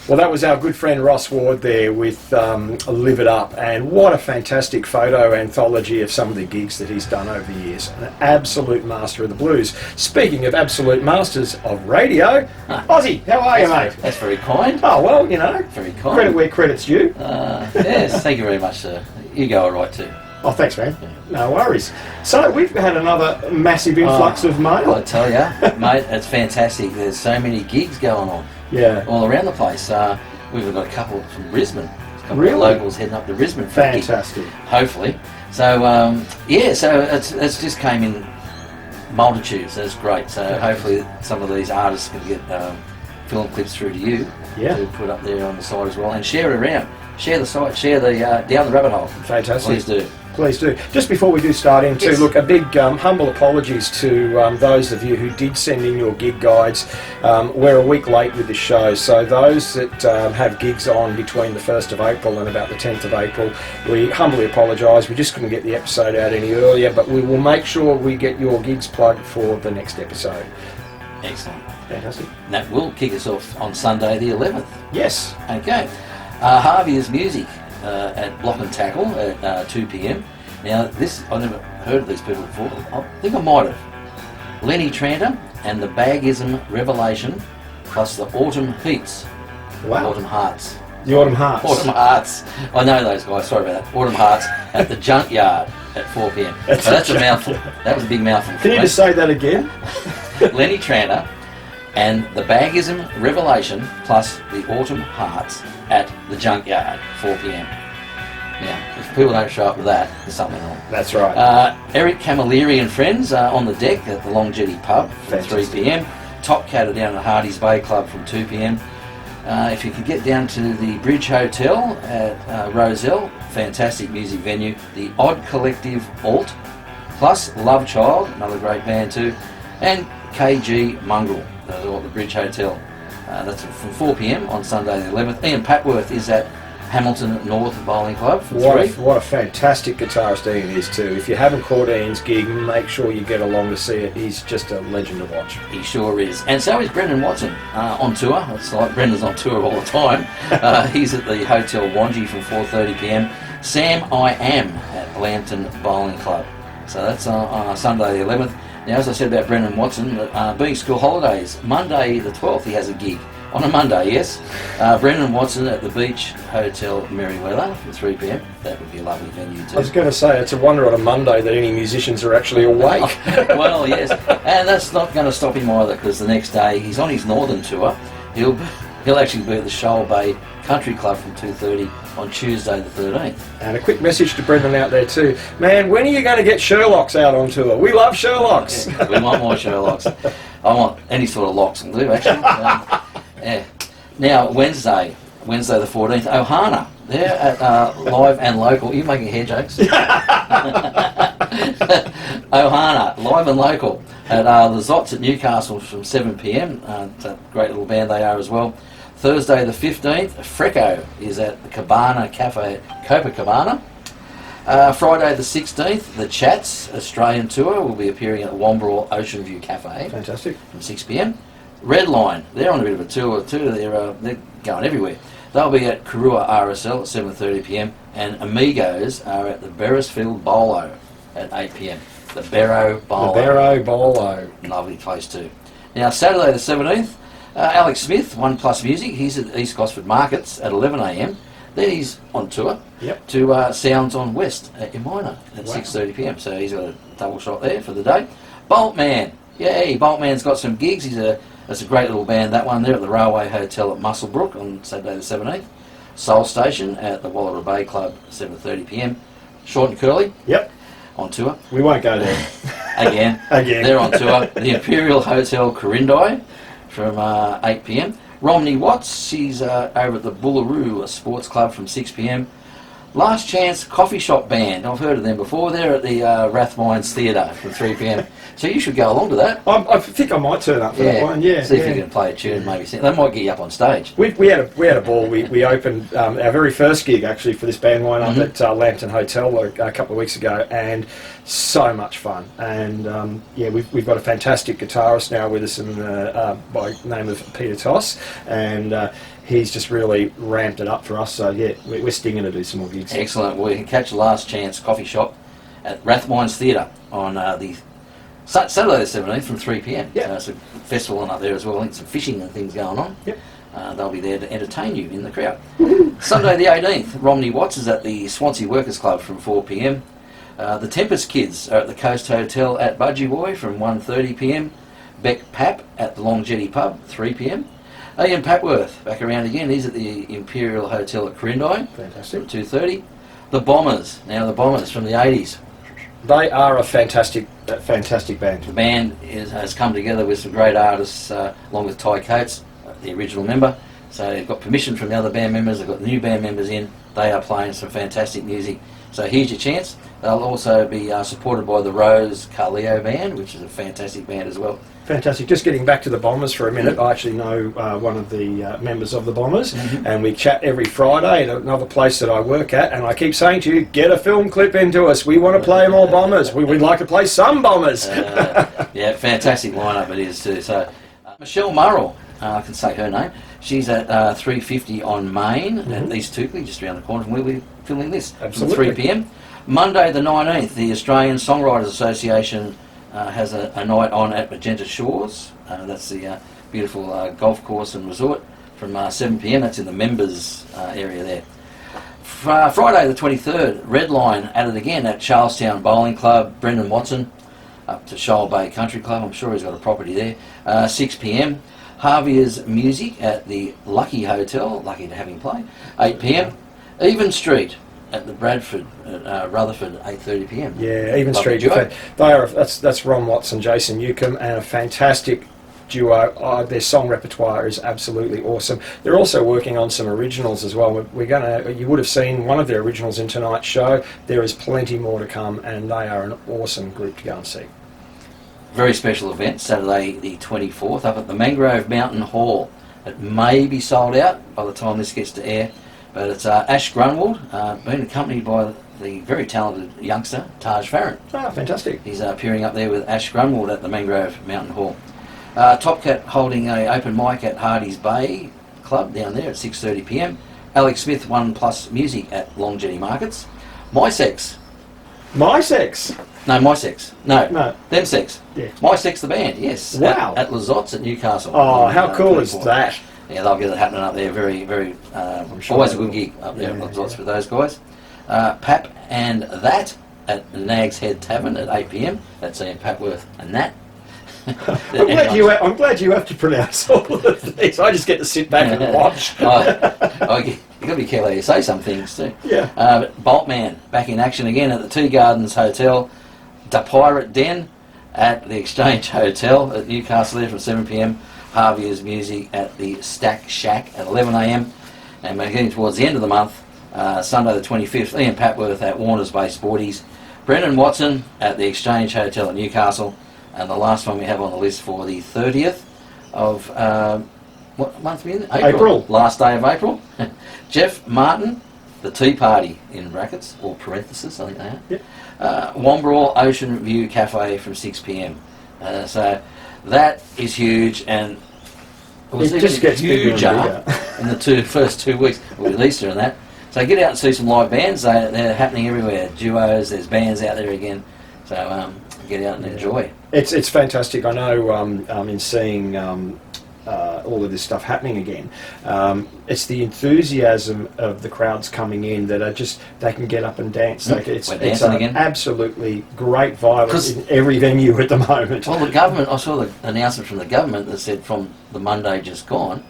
Well, that was our good friend Ross Ward there with Live It Up, and what a fantastic photo anthology of some of the gigs that he's done over the years. An absolute master of the blues. Speaking of absolute masters of radio, Ozzy, how are you, mate? That's very kind. Oh, well, you know, very kind. Credit where credit's due. Yes, thank you very much, sir. You go all right too. Oh, thanks, man. No worries. So we've had another massive influx of mail. I tell you, mate, it's fantastic. There's so many gigs going on. Yeah. All around the place. We've got a couple from Brisbane. A couple really? of locals heading up to Brisbane. For fantastic. Hopefully. So, yeah, so it's just came in multitudes. That's great. So hopefully some of these artists can get film clips through to you to put up there on the site as well. And share it around. Share the site. Share the Down the Rabbit Hole. Fantastic. Please do. Please do. Just before we do start into, Yes. look, a big humble apologies to those of you who did send in your gig guides. We're a week late with the show, so those that have gigs on between the 1st of April and about the 10th of April, we humbly apologise. We just couldn't get the episode out any earlier, but we will make sure we get your gigs plugged for the next episode. Excellent. Fantastic. And that will kick us off on Sunday the 11th. Yes. Okay. Harvey's Music at Block and Tackle at 2 p.m. Now, this, I've never heard of these people before. I think I might have. Lenny Tranter and the Bagism Revelation, plus the Autumn Heats. Wow. Autumn Hearts. The Autumn Hearts. Autumn Hearts. I know those guys, sorry about that. Autumn Hearts at the Junkyard at 4 p.m. That's a mouthful. That was a big mouthful. Can you just say that again? Lenny Tranter and the Bagism Revelation, plus the Autumn Hearts at the Junkyard, 4 p.m. Now, if people don't show up with that, there's something wrong. That's right. Eric Camilleri and friends are on the deck at the Long Jetty Pub from 3 p.m. Top Cat are down at Hardy's Bay Club from 2 p.m. If you could get down to the Bridge Hotel at Roselle, fantastic music venue. The Odd Collective Alt, plus Love Child, another great band too, and KG Mongrel, those are at the Bridge Hotel. That's from 4 p.m. on Sunday the 11th. Ian Patworth is at Hamilton North Bowling Club from 3. What a fantastic guitarist Ian is too. If you haven't caught Ian's gig, make sure you get along to see it. He's just a legend to watch. He sure is. And so is Brendan Watson on tour. It's like Brendan's on tour all the time. He's at the Hotel Wangi from 4:30 p.m. Sam I Am at Lambton Bowling Club. So that's on Sunday the 11th. Now, as I said about Brendan Watson, being school holidays, Monday the 12th he has a gig. On a Monday, yes. Brendan Watson at the Beach Hotel Merriweather from 3 p.m. That would be a lovely venue too. I was going to say, it's a wonder on a Monday that any musicians are actually awake. Well, yes. And that's not going to stop him either, because the next day he's on his northern tour. He'll actually be at the Shoal Bay Country Club from 2:30 on Tuesday the 13th. And a quick message to Brendan out there too. Man, when are you going to get Sherlocks out on tour? We love Sherlocks. Yeah, we want more Sherlocks. I want any sort of locks will do, actually. Yeah. Now, Wednesday the 14th, Ohana. They're at Live and Local. You're making hair jokes. Ohana, Live and Local at the Zots at Newcastle from 7 p.m. It's a great little band they are as well. Thursday the 15th, Frecco is at the Cabana Cafe at Copacabana. Friday the 16th, the Chats Australian Tour will be appearing at the Womberall Ocean View Cafe. Fantastic. From 6 p.m. Redline, they're on a bit of a tour too. They're going everywhere. They'll be at Karua RSL at 7:30 p.m. and Amigos are at the Beresfield Bolo at 8 p.m. The Barrow Bolo. The Barrow Bolo. Lovely place too. Now, Saturday the 17th, Alex Smith, One Plus Music, he's at East Gosford Markets at 11 a.m. Then he's on tour to Sounds on West at Imina at 6:30 p.m. So he's got a double shot there for the day. Boltman, yay! Boltman's got some gigs. That's a great little band, that one. They're at the Railway Hotel at Musselbrook on Saturday the 17th. Soul Station at the Wallara Bay Club 7:30 p.m. Short and Curly. Yep. On tour. We won't go there. Again. They're on tour. The Imperial Hotel Corindai from 8 p.m. Romney Watts, she's over at the Bullaroo Sports Club from 6 p.m. Last Chance Coffee Shop Band, I've heard of them before. They're at the Rathmines Theatre from 3 p.m. So you should go along to that. I think I might turn up for that one. Yeah. See if you can play a tune, maybe. They might get you up on stage. We had a ball. We opened our very first gig actually for this band lineup at Lambton Hotel a couple of weeks ago, and so much fun. And we've got a fantastic guitarist now with us by the name of Peter Toss, and he's just really ramped it up for us. So yeah, we're stinging to do some more gigs. Excellent. Well, you can catch Last Chance Coffee Shop at Rathmines Theatre on the Saturday the 17th from 3 p.m. Yeah. So it's a festival on up there as well. I think some fishing and things going on. Yep. They'll be there to entertain you in the crowd. Sunday the 18th, Romney Watts is at the Swansea Workers Club from 4 p.m. The Tempest Kids are at the Coast Hotel at Budgie Boy from 1:30 p.m. Beck Pap at the Long Jetty Pub, 3 p.m. Ian Patworth, back around again. He's at the Imperial Hotel at Corindai. Fantastic. From 2:30. The Bombers. Now the Bombers from the 80s. They are a fantastic band. The band has come together with some great artists, along with Ty Coates, the original member. So they've got permission from the other band members. They've got new band members in. They are playing some fantastic music. So here's your chance. They'll also be supported by the Rose Carleo Band, which is a fantastic band as well. Fantastic. Just getting back to the Bombers for a minute, I actually know one of the members of the Bombers, and we chat every Friday at another place that I work at, and I keep saying to you, get a film clip into us. We want to play more Bombers. We would like to play some Bombers. Yeah, fantastic lineup it is too. So Michelle Murrell, I can say her name. She's at 3:50 on Main at East Toukley, just around the corner from where we're filming this. Absolutely. From 3 p.m. Monday the 19th, the Australian Songwriters Association has a night on at Magenta Shores. That's the beautiful golf course and resort from 7 p.m. That's in the members area there. Friday the 23rd, Red Line at it again at Charlestown Bowling Club. Brendan Watson up to Shoal Bay Country Club. I'm sure he's got a property there. 6 p.m. Javier's Music at the Lucky Hotel. Lucky to have him play. 8 p.m. Even Street at the Bradford at Rutherford, 8:30 p.m. Yeah, Even Lovely Street. duo. They are. That's Ron Watson, Jason Newcomb, and a fantastic duo. Their song repertoire is absolutely awesome. They're also working on some originals as well. We're gonna. You would have seen one of their originals in tonight's show. There is plenty more to come, and they are an awesome group to go and see. Very special event, Saturday the 24th, up at the Mangrove Mountain Hall. It may be sold out by the time this gets to air, but it's Ash Grunwald, being accompanied by the very talented youngster, Taj Farron. Ah, fantastic. He's appearing up there with Ash Grunwald at the Mangrove Mountain Hall. Top Cat holding an open mic at Hardy's Bay Club down there at 6:30 p.m. Alex Smith, One Plus Music at Long Jetty Markets. My Sex. My Sex? No, My Sex. No. Them Sex. Yeah. My Sex the band, yes. Wow. At Lazotte's at Newcastle. Oh, how cool is 24th. that? Yeah, they'll get it happening up there. Very, very, sure always they a good will. gig up there Yeah, at Lazotte's with those guys. Pap and That at Nag's Head Tavern at 8 p.m. That's Ian Papworth and That. I'm glad you have to pronounce all of these. I just get to sit back and watch. You've got to be careful how you say some things too. Yeah. Boltman back in action again at the Two Gardens Hotel. The Pirate Den at the Exchange Hotel at Newcastle there from 7 p.m. Javier's Music at the Stack Shack at 11 a.m. And we're getting towards the end of the month, Sunday the 25th, Ian Papworth at Warners Bay Sporties. Brendan Watson at the Exchange Hotel at Newcastle. And the last one we have on the list for the 30th of, what month are we in? April. Last day of April. Jeff Martin, the Tea Party in brackets, or parentheses, I think they are. Yep. Wombrel Ocean View Cafe from 6 p.m. So that is huge, and It just gets bigger and bigger. in the first 2 weeks with Easter and that. So get out and see some live bands. They're happening everywhere. Duos, there's bands out there again. So get out and enjoy. It's fantastic. I know in seeing all of this stuff happening again, it's the enthusiasm of the crowds coming in that are just, they can get up and dance. It's again. Absolutely great violence in every venue at the moment. Well, the government, I saw the announcement from the government that said from the Monday just gone,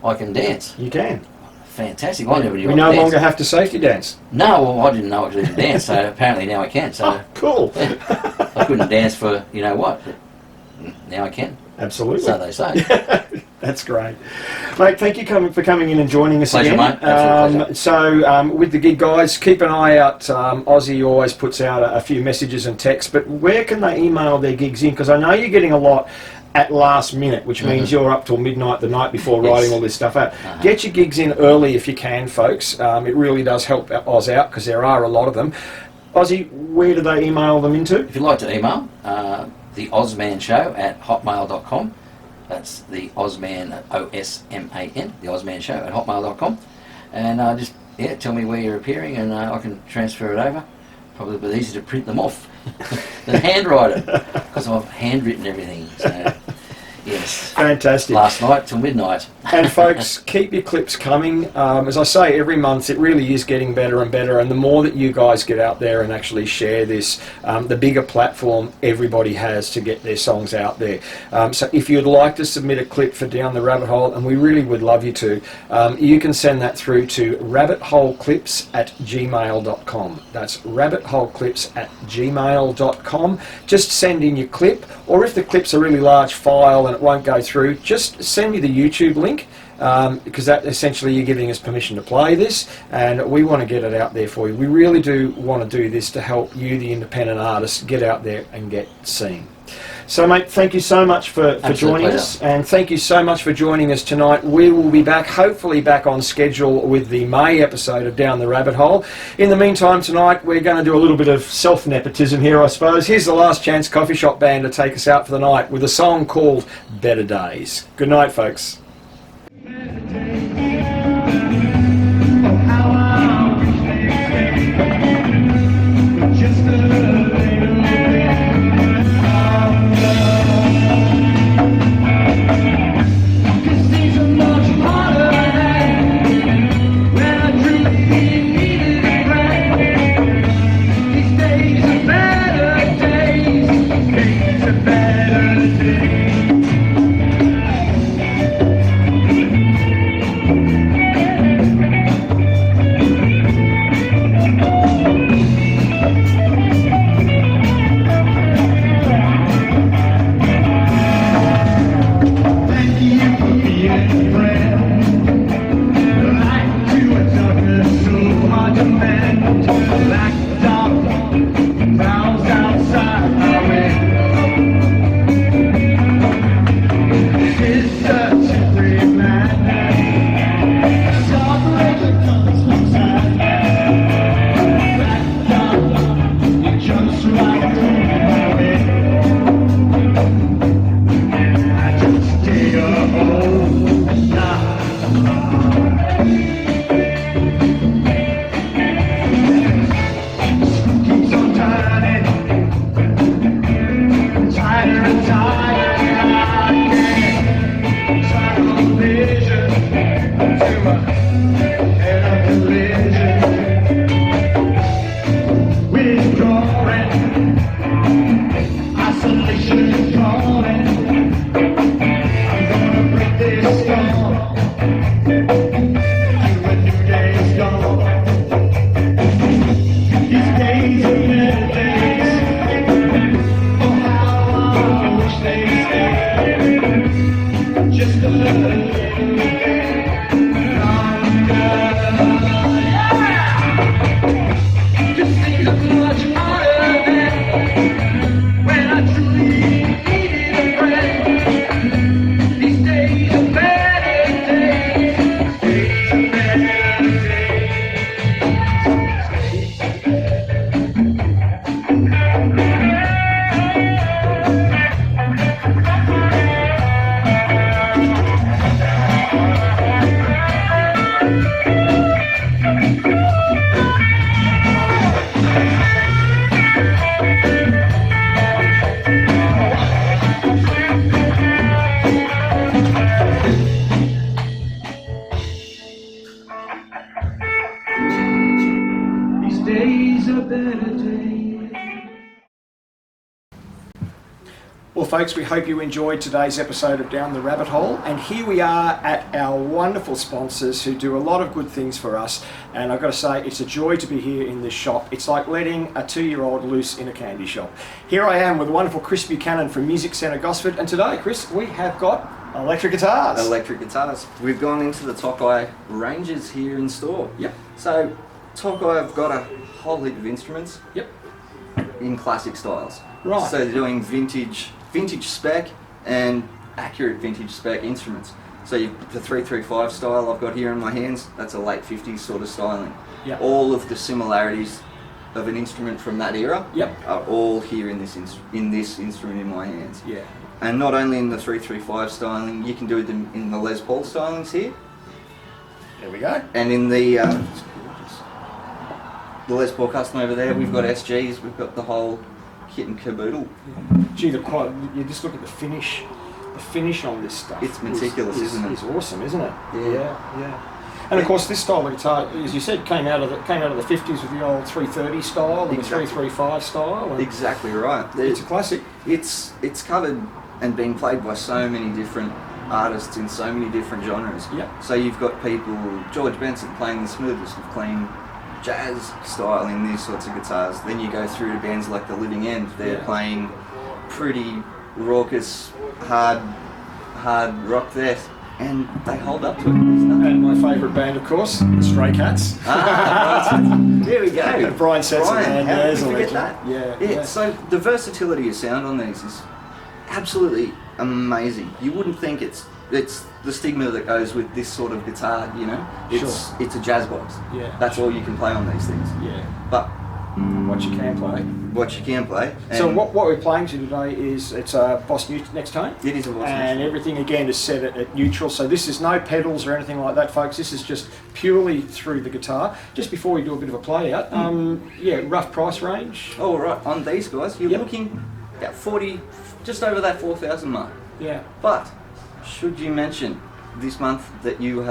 I can dance. You can. Fantastic. I never knew We I no could dance. longer have to safety dance. No, well, I didn't know I could dance, so apparently now I can. So Oh, cool. I couldn't dance for you know what, but now I can. Absolutely. So they say. That's great. Mate, thank you for coming in and joining us Pleasure, again. mate. Absolute pleasure. So, with the gig guys, keep an eye out. Aussie always puts out a few messages and texts, but where can they email their gigs in? Because I know you're getting a lot at last minute, which means you're up till midnight the night before writing all this stuff out. Get your gigs in early if you can, folks. It really does help Oz out because there are a lot of them. Aussie, where do they email them into? If you'd like to email, the Ozman Show at hotmail.com. That's the Ozman, O-S-M-A-N, the Ozman Show at hotmail.com. And just tell me where you're appearing and I can transfer it over. Probably a bit easier to print them off than handwrite it because I've handwritten everything. So, yes. Fantastic. Last night till midnight. And folks, keep your clips coming. As I say, every month it really is getting better and better, and the more that you guys get out there and actually share this, the bigger platform everybody has to get their songs out there. So if you'd like to submit a clip for Down the Rabbit Hole, and we really would love you to, you can send that through to rabbitholeclips@gmail.com. That's rabbitholeclips@gmail.com. Just send in your clip, or if the clip's a really large file and it won't go through, just send me the YouTube link because that essentially you're giving us permission to play this, and we want to get it out there for you. We really do want to do this to help you, the independent artists, get out there and get seen. So, mate, thank you so much for joining us, and thank you so much for joining us tonight. We will be back, hopefully back on schedule with the May episode of Down the Rabbit Hole. In the meantime, tonight we're going to do a little bit of self-nepotism here, I suppose. Here's the Last Chance Coffee Shop Band to take us out for the night with a song called Better Days. Good night, folks. Well, folks, we hope you enjoyed today's episode of Down the Rabbit Hole, and here we are at our wonderful sponsors who do a lot of good things for us, and I've got to say, it's a joy to be here in this shop. It's like letting a 2-year-old loose in a candy shop. Here I am with the wonderful Chris Buchanan from Music Centre Gosford, and today, Chris, we have got electric guitars. Electric guitars. We've gone into the Tokai ranges here in store. Yep. So, Tokai have got a whole heap of instruments. Yep. In classic styles. Right. So they're doing vintage spec and accurate vintage spec instruments. So the 335 style I've got here in my hands, that's a late 50s sort of styling. Yep. All of the similarities of an instrument from that era are all here in this instrument in my hands. Yeah. And not only in the 335 styling, you can do them in the Les Paul stylings here. There we go. And in the Les Paul custom over there, we've got SGs, we've got the whole kit and caboodle. Gee, you just look at the finish on this stuff. It's meticulous, isn't it? It's awesome, isn't it? Yeah. Yeah. And of course, this style of guitar, as you said, came out of the 50s with the old 330 style and the 335 style. Exactly right. It's a classic. It's covered and being played by so many different artists in so many different genres. Yeah. So you've got people, George Benson playing the smoothest of clean jazz style in these sorts of guitars. Then you go through to bands like The Living End. They're playing pretty raucous, hard rock there. and they hold up to it. There's nothing. And my favourite band, of course, the Stray Cats. There we go. And Brian Setzer. Brian, how there's did we a forget legend. that? Yeah. So the versatility of sound on these is absolutely amazing. You wouldn't think it's the stigma that goes with this sort of guitar, you know. It's a jazz box. Yeah. That's all you can play on these things. Yeah. But what you can play. What you can play. So what we're playing to today is it's a Boss next tone. It is a Boss and everything again is set at neutral. So this is no pedals or anything like that, folks. This is just purely through the guitar. Just before we do a bit of a play out, rough price range. Oh right, on these guys, you're looking at 40, just over that 4,000 mark. Yeah. But should you mention this month that you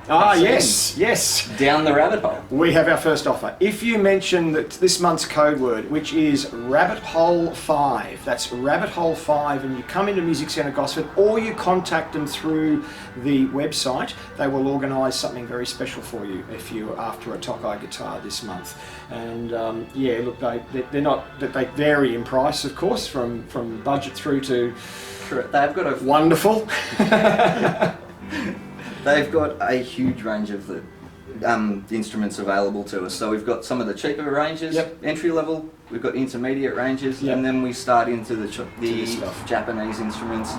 yes. Down the rabbit hole. We have our first offer. If you mention that this month's code word, which is Rabbit Hole 5, that's Rabbit Hole 5, and you come into Music Centre Gosford, or you contact them through the website, they will organise something very special for you if you're after a Tokai guitar this month. And look, they're not, they vary in price, of course, from budget through to they've got a wonderful. They've got a huge range of the instruments available to us. So we've got some of the cheaper ranges, entry level. We've got intermediate ranges, and then we start into the Japanese instruments.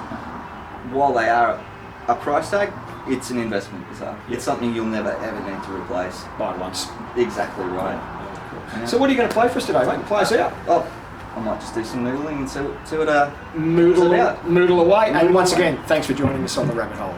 While they are a price tag, it's an investment guitar. It's something you'll never ever need to replace. Buy once. Exactly right. Yeah. So what are you going to play for us today, mate? Play us out. I might just do some noodling and see what Moodle away. And once again, thanks for joining us on the Rabbit Hole.